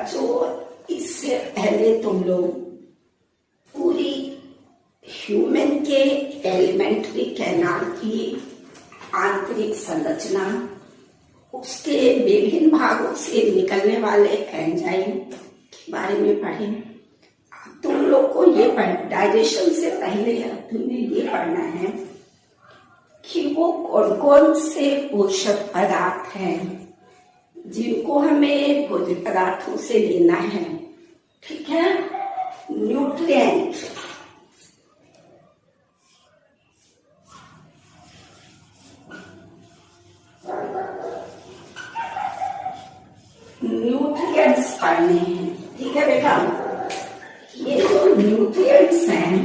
बच्चों, इससे पहले तुम लोग पूरी ह्यूमन के एलिमेंट्री कैनाल की आंतरिक संरचना, उसके विभिन्न भागों से निकलने वाले एंजाइम के बारे में पढ़े। तुम लोग को ये डाइजेशन से पहले तुम्हें ये पढ़ना है कि वो कौन कौन से पोषक पदार्थ हैं जिनको हमें भोज्य पदार्थों से लेना है। ठीक है, न्यूट्रिएंट, न्यूट्रिएंट्स पढ़ने हैं। ठीक है बेटा, ये जो न्यूट्रिएंट्स हैं,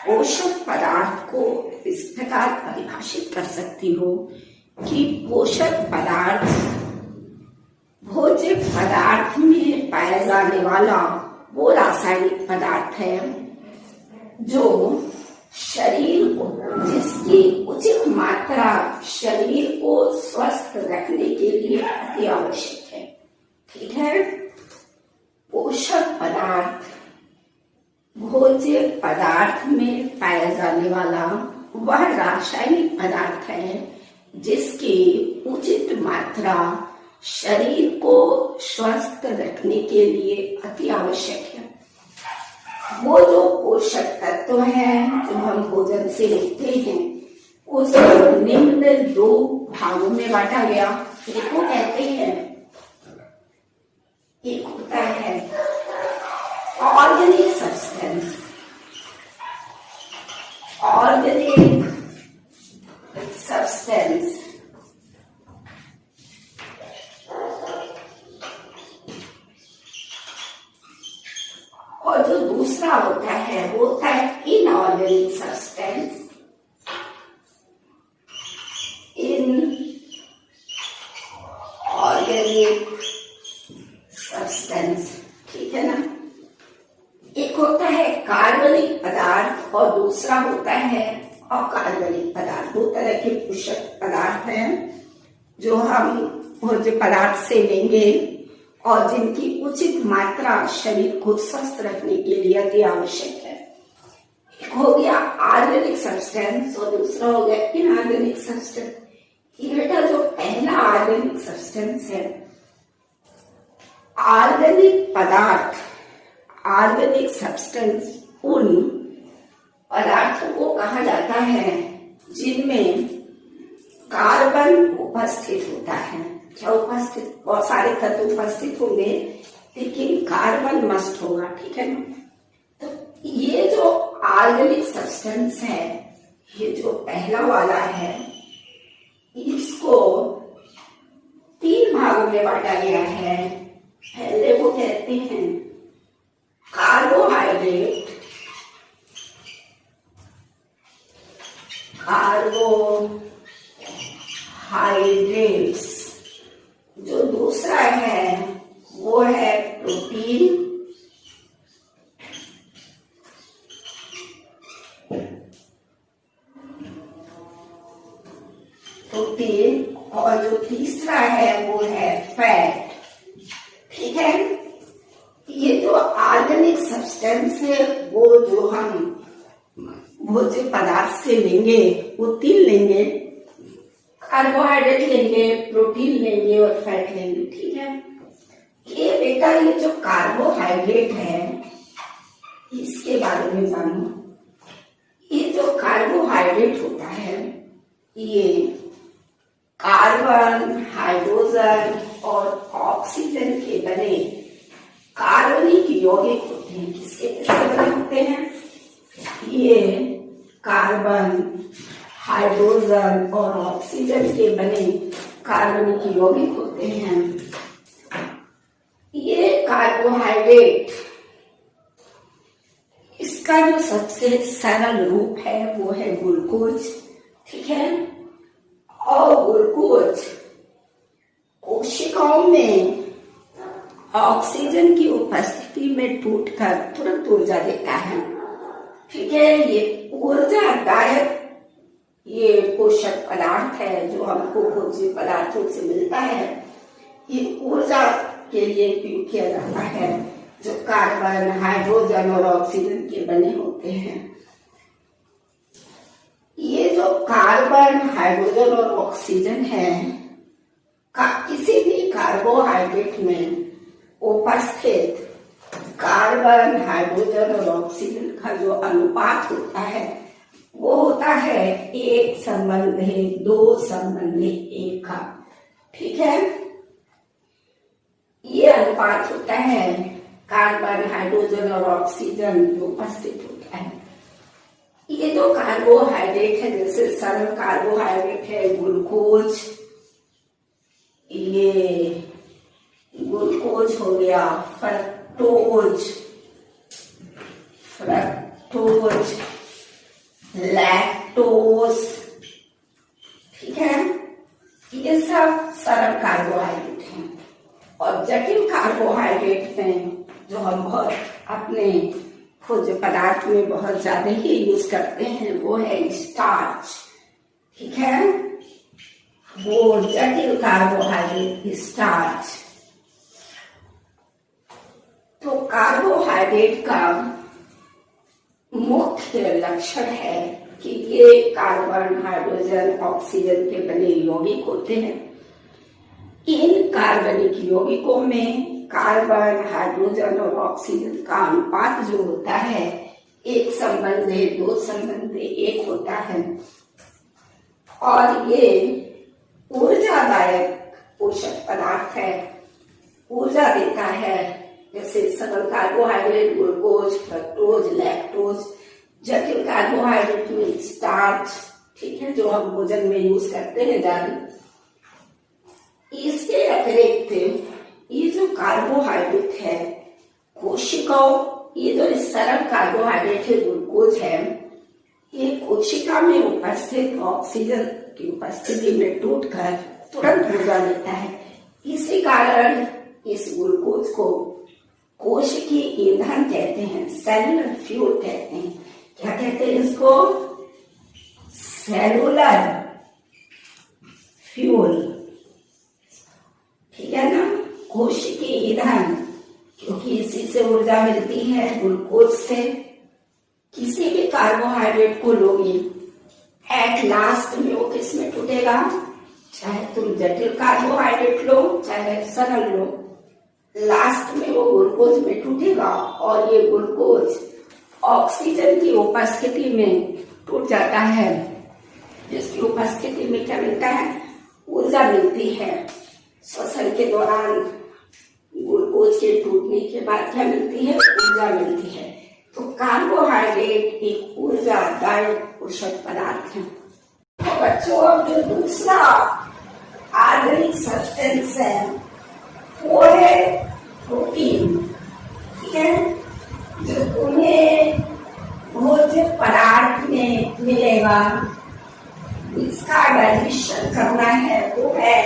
पोषक पदार्थ को इस प्रकार परिभाषित कर सकती हो कि पोषक पदार्थ भोज्य पदार्थ में पाया जाने वाला वो रासायनिक पदार्थ है जो शरीर को, जिसकी उचित मात्रा शरीर को स्वस्थ रखने के लिए अति आवश्यक है। ठीक है, पोषक पदार्थ भोज्य पदार्थ में पाया जाने वाला वह रासायनिक पदार्थ है जिसकी उचित मात्रा शरीर को स्वस्थ रखने के लिए अति आवश्यक है। वो जो पोषक तत्व हैं जो हम भोजन से लेते हैं, उसको निम्न दो भागों में बांटा गया। एक को कहते हैं, एक होता है ऑर्गेनिक सब्सटेंस, ऑर्गेनिक सब्सटेंस, और जो दूसरा होता है वो होता है इनऑर्गेनिक सब्सटेंस, इनऑर्गेनिक सब्सटेंस। ठीक है ना, एक होता है कार्बनिक पदार्थ और दूसरा होता है अकार्बनिक पदार्थ। दो तरह के पोषक पदार्थ हैं जो हम भोज्य पदार्थ से लेंगे और जिनकी उचित मात्रा शरीर को स्वस्थ रखने के लिए अति आवश्यक है। एक हो गया ऑर्गेनिक सब्सटेंस और दूसरा हो गया इनऑर्गेनिक सब्सटेंस। ये बेटा जो पहला ऑर्गेनिक सब्सटेंस है, ऑर्गेनिक पदार्थ, ऑर्गेनिक सब्सटेंस उन पदार्थों को कहा जाता है जिनमें कार्बन उपस्थित होता है। क्या उपस्थित? बहुत सारे तत्व उपस्थित होंगे लेकिन कार्बन मस्ट होगा। ठीक है ना, तो ये जो ऑर्गेनिक सब्सटेंस है, ये जो पहला वाला है, इसको तीन भागों में बांटा गया है। पहले वो कहते हैं कार्बोहाइड्रेट, कार्बोहाइड्रेट्स। जो दूसरा है वो है प्रोटीन, प्रोटीन, और जो तीसरा है वो है फैट। ठीक है, ये जो ऑर्गेनिक सब्सटेंस है वो जो हम भोज्य पदार्थ से लेंगे वो तीन लेंगे, कार्बोहाइड्रेट लेंगे, प्रोटीन लेंगे और फैट लेंगे। ठीक है, ये बेटा ये जो कार्बोहाइड्रेट है इसके बारे में जानो। ये जो कार्बोहाइड्रेट होता है ये कार्बन, हाइड्रोजन और ऑक्सीजन के बने कार्बनिक यौगिक होते हैं। किसके बने होते हैं? ये कार्बन, हाइड्रोजन और ऑक्सीजन के बने कार्बनिक यौगिक होते हैं। ये कार्बोहाइड्रेट, इसका जो सबसे सरल रूप है वो है ग्लूकोज। ठीक है, और ग्लूकोज कोशिकाओं में ऑक्सीजन की उपस्थिति में टूटकर तुरंत ऊर्जा देता है। ठीक है, ये ऊर्जादायक ये पोषक पदार्थ है जो हमको भोज्य पदार्थों से मिलता है। ये ऊर्जा के लिए उपयोग किया जाता है, जो कार्बन, हाइड्रोजन और ऑक्सीजन के बने होते हैं। ये जो कार्बन, हाइड्रोजन और ऑक्सीजन है, किसी भी कार्बोहाइड्रेट में उपस्थित कार्बन, हाइड्रोजन और ऑक्सीजन का जो अनुपात होता है वो होता है 1:2:1 का। ठीक है, ये अनुपात होता है कार्बन, हाइड्रोजन और ऑक्सीजन जो उपस्थित होता है। ये जो कार्बोहाइड्रेट है, जैसे सरल कार्बोहाइड्रेट है ग्लूकोज, ये ग्लूकोज हो गया, फ्रक्टोज, लैक्टोज, ठीक है, ये सब सरल कार्बोहाइड्रेट हैं। और जटिल कार्बोहाइड्रेट में जो हम बहुत अपने भोज्य पदार्थ में बहुत ज्यादा ही यूज करते हैं वो है स्टार्च। ठीक है, वो जटिल कार्बोहाइड्रेट स्टार्च। तो कार्बोहाइड्रेट का मुख्य लक्षण है कि ये कार्बन, हाइड्रोजन, ऑक्सीजन के बने यौगिक होते हैं। इन कार्बनिक यौगिकों में कार्बन, हाइड्रोजन और ऑक्सीजन का अनुपात जो होता है 1:2:1 होता है। और ये ऊर्जादायक पोषक पदार्थ है, ऊर्जा देता है। जैसे सरल कार्बोहाइड्रेट ग्लूकोज, फ्रक्टोज, लैक्टोज, जटिल कार्बोहाइड्रेट में स्टार्च, ठीक है, जो हम भोजन में यूज करते हैं ज्यादा। इसके अतिरिक्त ये जो कार्बोहाइड्रेट है कोशिकाओं, ये जो सरल कार्बोहाइड्रेट है ग्लूकोज है, ये कोशिका में उपस्थित ऑक्सीजन की उपस्थिति में टूटकर तुरंत ऊर्जा देता है। इसी कारण इस ग्लूकोज को कोशिकीय ईंधन कहते हैं, सेलुलर फ्यूल कहते हैं। क्या कहते हैं इसको? Cellular fuel. ठीक है ना, कोशिकीय ईंधन, क्योंकि इसी से ऊर्जा मिलती है ग्लूकोज से। किसी भी कार्बोहाइड्रेट को लोगे, एट लास्ट में वो किस में टूटेगा? चाहे तुम जटिल कार्बोहाइड्रेट लो चाहे सरल लो, लास्ट में वो ग्लूकोज में टूटेगा। और ये ग्लूकोज ऑक्सीजन की उपस्थिति में टूट जाता है, जिसकी उपस्थिति में क्या मिलता है? ऊर्जा मिलती है। श्वसन के दौरान ग्लूकोज के टूटने के बाद क्या मिलती है? ऊर्जा मिलती है। तो कार्बोहाइड्रेट एक ऊर्जादायक पोषक पदार्थ है। तो बच्चों, अब जो दूसरा ऑर्गेनिक सब्सटेंस है वो है प्रोटीन। ठीक है, जो तुम्हें भोज्य पदार्थ में मिलेगा, इसका डाइजेशन करना है, वो है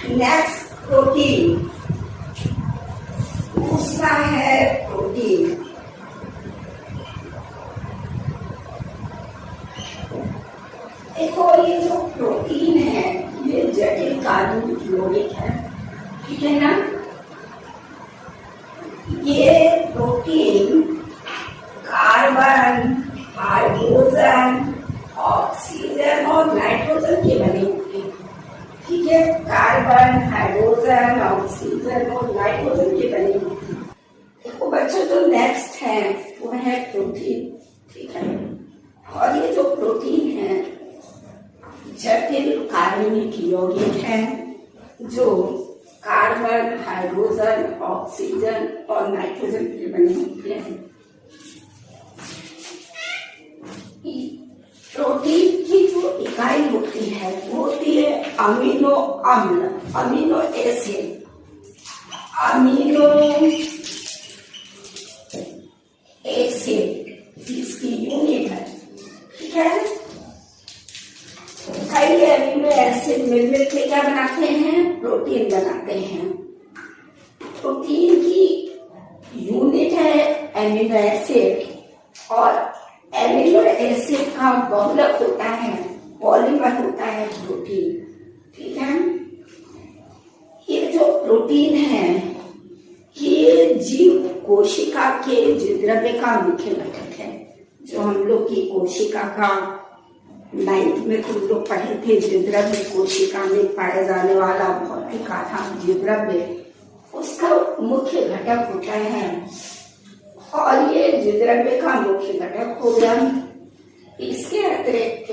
नेक्स्ट प्रोटीन। दूसरा है प्रोटीन। देखो, ये जो प्रोटीन है ये जटिल कार्बनिक यौगिक है। ठीक है ना, ये प्रोटीन कार्बन, हाइड्रोजन, ऑक्सीजन और नाइट्रोजन के बने होते हैं। ठीक है, कार्बन, हाइड्रोजन, ऑक्सीजन और नाइट्रोजन के बने होते हैं। देखो बच्चों, जो नेक्स्ट है वो है प्रोटीन। ठीक है, और ये जो प्रोटीन है जटिल कार्बनिक यौगिक है, जो कार्बन, हाइड्रोजन, ऑक्सीजन और नाइट्रोजन के बने होते हैं। प्रोटीन की जो इकाई होती है वो होती है अमीनो अम्ल, अमीनो एसिड। अमीनो एसिड इसकी यूनिट है। ठीक है, कई अमीनो एसिड मिलकर के क्या बनाते हैं? प्रोटीन बनाते हैं। प्रोटीन की यूनिट है अमीनो एसिड, और अमीनो एसिड का बहुलक होता है, पॉलीमर होता है प्रोटीन। ठीक है, ये जो प्रोटीन है ये जीव कोशिका के द्रव्य का मुख्य घटक है। जो हम लोग की कोशिका का 9th में तुम लोग पढ़े थे, द्रव्य कोशिका में पाया जाने वाला भौतिक आधार द्रव्य, उसका मुख्य घटक होता है। और ये द्रव्य का मुख्य घटक हो गया। इसके अतिरिक्त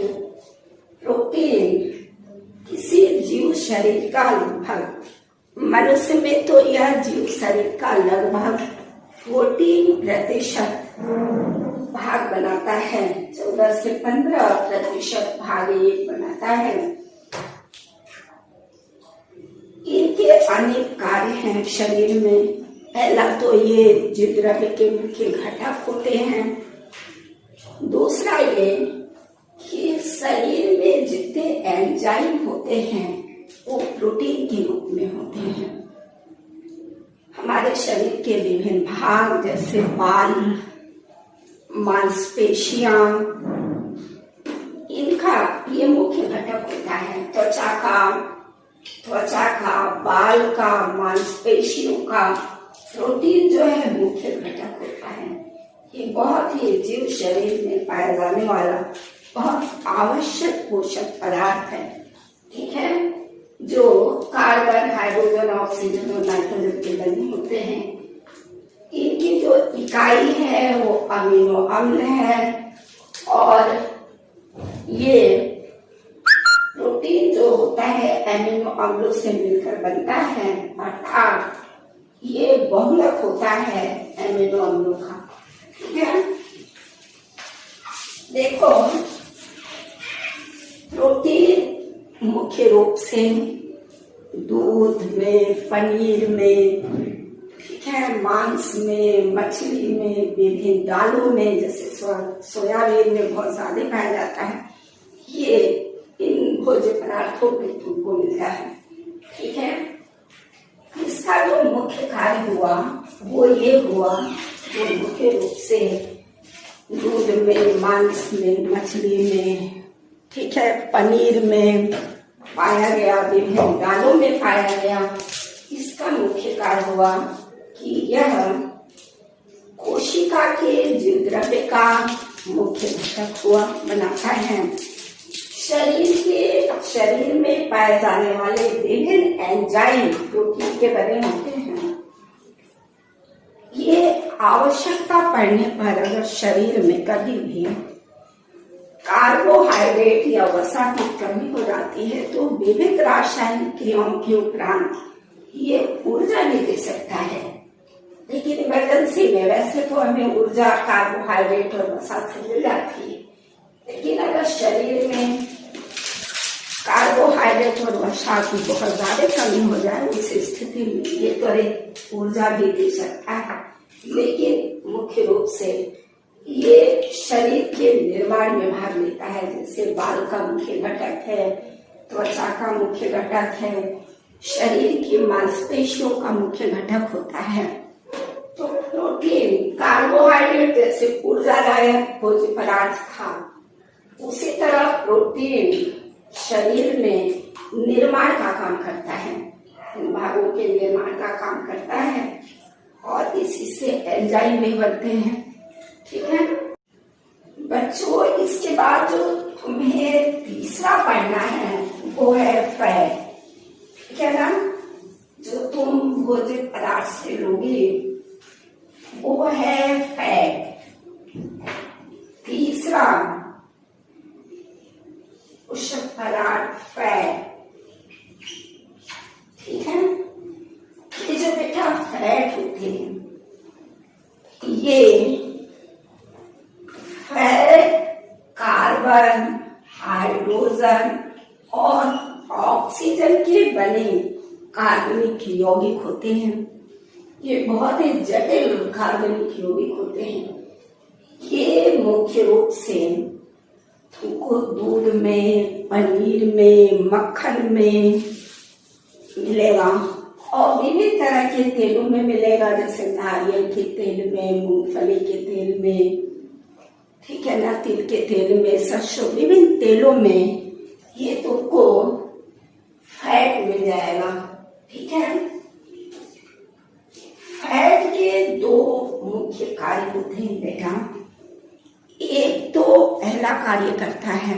प्रोटीन किसी जीव शरीर का लगभग, मनुष्य में तो यह जीव शरीर का लगभग 14% भाग बनाता है। 14 से 15% भाग ये बनाता है। इनके अनेक कार्य हैं शरीर में। पहला तो ये द्रव्य के मुख्य घटक होते हैं। दूसरा ये कि शरीर में जितने एंजाइम होते हैं वो प्रोटीन के रूप में होते हैं। हमारे शरीर के विभिन्न भाग जैसे बाल, मांसपेशियां, इनका ये मुख्य घटक होता है। त्वचा का, बाल का, मांसपेशियों का प्रोटीन जो है मुख्य घटक होता है। ये बहुत ही जीव शरीर में पाया जाने वाला बहुत आवश्यक पोषक पदार्थ है। ठीक है, जो कार्बन, हाइड्रोजन, ऑक्सीजन और नाइट्रोजन के बने होते हैं। इनकी जो इकाई है वो अमीनो अम्ल है। और ये प्रोटीन जो होता है अमीनो अम्लों से मिलकर बनता है, अर्थात ये बहुलक होता है अमीनो अम्लों का। ठीक है, देखो प्रोटीन मुख्य रूप से दूध में, पनीर में, ठीक है, मांस में, मछली में, विभिन्न दालों में जैसे सोयाबीन में बहुत ज्यादा पाया जाता है। ये इन भोज्य पदार्थों में तुमको मिलता है। ठीक है, इसका जो मुख्य कार्य हुआ वो ये हुआ, जो मुख्य रूप से दूध में, मांस में, मछली में, ठीक है, पनीर में पाया गया, विभिन्न दालों में पाया गया। इसका मुख्य कार्य हुआ कि यह कोशिका के द्रव्य का मुख्य घटक हुआ बनाता है। शरीर में पाए जाने वाले विभिन्न एंजाइम प्रोटीन के बने होते हैं। ये आवश्यकता पड़ने पर अगर शरीर में कभी भी कार्बोहाइड्रेट या वसा की कमी हो जाती है तो विविध रासायनिक क्रियाओं के उपरांत ये ऊर्जा भी दे सकता है। लेकिन इमरजेंसी में वैसे तो हमें ऊर्जा कार्बोहाइड्रेट और वसा से मिल जाती है, लेकिन अगर शरीर में कार्बोहाइड्रेट और वसा की बहुत ज्यादा कमी हो जाए उस स्थिति में ये त्वरित ऊर्जा भी दे सकता है। लेकिन मुख्य रूप से ये शरीर के निर्माण में भाग लेता है। जैसे बाल का मुख्य घटक है, त्वचा का मुख्य घटक है, शरीर की मांसपेशियों का मुख्य घटक होता है। तो प्रोटीन कार्बोहाइड्रेट जैसे ऊर्जादायक भोज्य पदार्थ था, उसी तरह प्रोटीन शरीर में निर्माण का काम करता है, भागों के निर्माण का काम करता है और इसी से एंजाइम भी बनते हैं। ठीक है बच्चों, इसके बाद जो तुम्हें तीसरा पढ़ना है वो है फैट। ठीक है ना, जो तुम भोज्य पदार्थ से लोगे वो है फैट। तीसरा पोषक पदार्थ फैट। ठीक है, ये जो बेटा फैट होते हैं ये फैट कार्बन, हाइड्रोजन और ऑक्सीजन के बने कार्बनिक यौगिक होते हैं। ये बहुत ही जटिल कार्बनिक यौगिक होते हैं। ये मुख्य रूप से तुमको दूध में, पनीर में, मक्खन में मिलेगा और विभिन्न तरह के तेलों में मिलेगा, जैसे नारियल के तेल में, मूंगफली के तेल में, ठीक है ना, तिल के तेल में, सरसों, विभिन्न तेलों में ये तुमको फैट मिल जाएगा। ठीक है, कार्य होते हैं बेटा। एक तो पहला कार्य करता है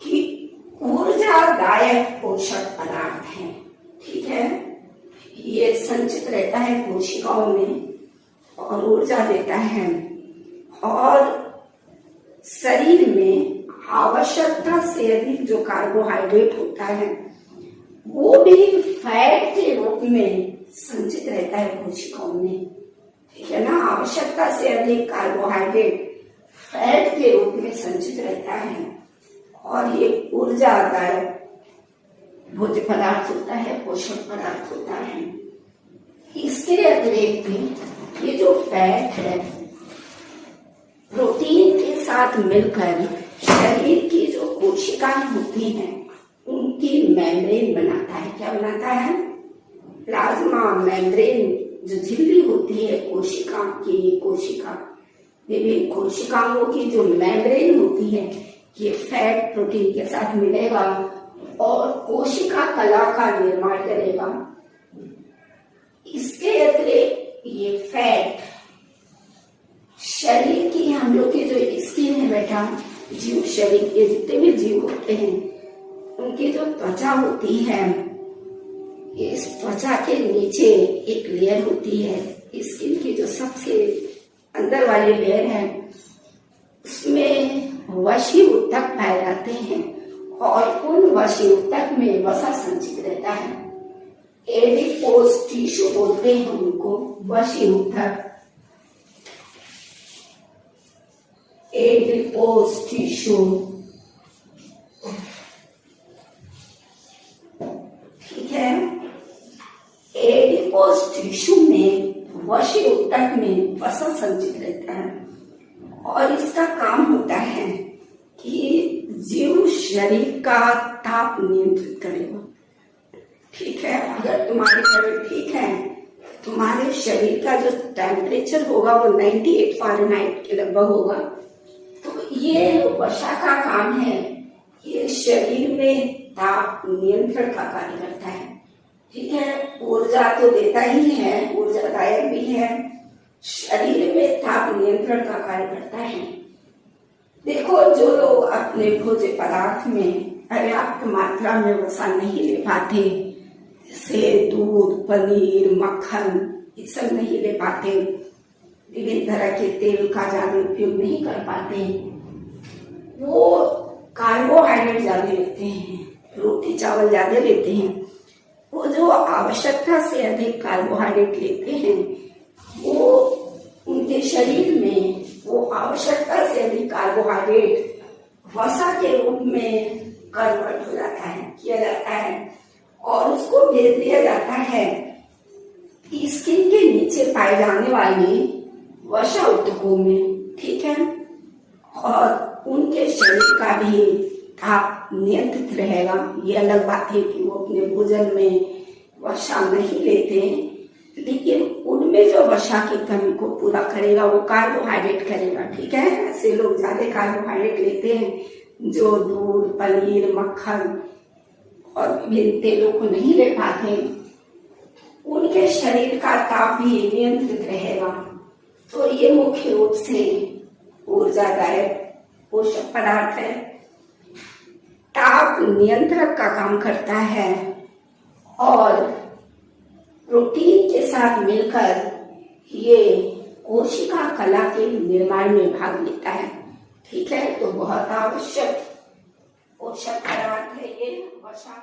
कि ऊर्जादायक पोषक पदार्थ है, ठीक है, ये संचित रहता है कोशिकाओं में और ऊर्जा देता है, और शरीर में आवश्यकता से अधिक जो कार्बोहाइड्रेट होता है वो भी फैट के रूप में संचित रहता है कोशिकाओं में, ठीक है ना। आवश्यकता से अधिक कार्बोहाइड्रेट फैट के रूप में संचित रहता है और ये ऊर्जादायक भोज्य पदार्थ होता है, पोषक पदार्थ होता है। इसके अतिरिक्त ये जो फैट है प्रोटीन के साथ मिलकर शरीर की जो कोशिकाएं होती हैं उनकी मेम्ब्रेन बनाता है। क्या बनाता है? प्लाज्मा मेम्ब्रेन, जो झिल्ली होती है कोशिका की, विभिन्न कोशिकाओं की जो मेम्ब्रेन होती है ये फैट प्रोटीन के साथ मिलेगा और कोशिका कला का निर्माण करेगा। इसके अतिरिक्त ये फैट शरीर की, हम लोग की जो स्किन है बेटा, जीव, शरीर के जितने भी जीव होते हैं उनकी जो त्वचा होती है, इस त्वचा के नीचे एक लेयर होती है, स्किन की जो सबसे अंदर वाली लेयर है उसमें वशी ऊतक पाए जाते हैं और उन वशी ऊतक में वसा संचित रहता है। एडिपोज टिश्यू बोलते हैं उनको, वशी ऊतक, एडिपोज टिश्यू, ठीक है। एडिपोज टिश्यू में वशी ऊतक में वसा संचित रहता है और इसका काम होता है कि जीव शरीर का ताप नियंत्रित करेगा, ठीक है। अगर तुम्हारी तबीयत ठीक है, तुम्हारे शरीर का जो टेम्परेचर होगा वो 98 फ़ारेनहाइट के लगभग होगा, तो ये वसा का काम है, ये शरीर में ताप नियंत्रण का कार्य करता है, ठीक है। ऊर्जा तो देता ही है, ऊर्जादायक भी है, शरीर में ताप नियंत्रण का कार्य करता है। देखो, जो लोग अपने भोज्य पदार्थ में पर्याप्त मात्रा में वसा नहीं ले पाते, जैसे दूध, पनीर, मक्खन, ये सब नहीं ले पाते, विभिन्न तरह के तेल का ज्यादा उपयोग नहीं कर पाते, वो कार्बोहाइड्रेट ज्यादा लेते हैं, रोटी चावल ज्यादा लेते हैं, वो जो आवश्यकता से अधिक कार्बोहाइड्रेट लेते हैं वो उनके शरीर में वो आवश्यकता से अधिक कार्बोहाइड्रेट वसा के रूप में कन्वर्ट हो जाता है, किया जाता है और उसको भेज दिया जाता है स्किन के नीचे पाए जाने वाली वसा ऊतकों में, ठीक है। और उनके शरीर का भी ताप नियंत्रित रहेगा। ये अलग बात है कि वो अपने भोजन में वसा नहीं लेते, लेकिन उनमें जो वसा की कमी को पूरा करेगा वो कार्बोहाइड्रेट करेगा, ठीक है। ऐसे लोग ज्यादा कार्बोहाइड्रेट लेते हैं जो दूध, पनीर, मक्खन और विभिन्न तेलों को नहीं ले पाते, उनके शरीर का ताप भी नियंत्रित रहेगा। तो ये मुख्य रूप से ऊर्जादायक पोषक पदार्थ है, ताप नियंत्रक का काम करता है और प्रोटीन के साथ मिलकर ये कोशिका कला के निर्माण में भाग लेता है, ठीक है। तो बहुत आवश्यक पोषक पदार्थ है ये वसा।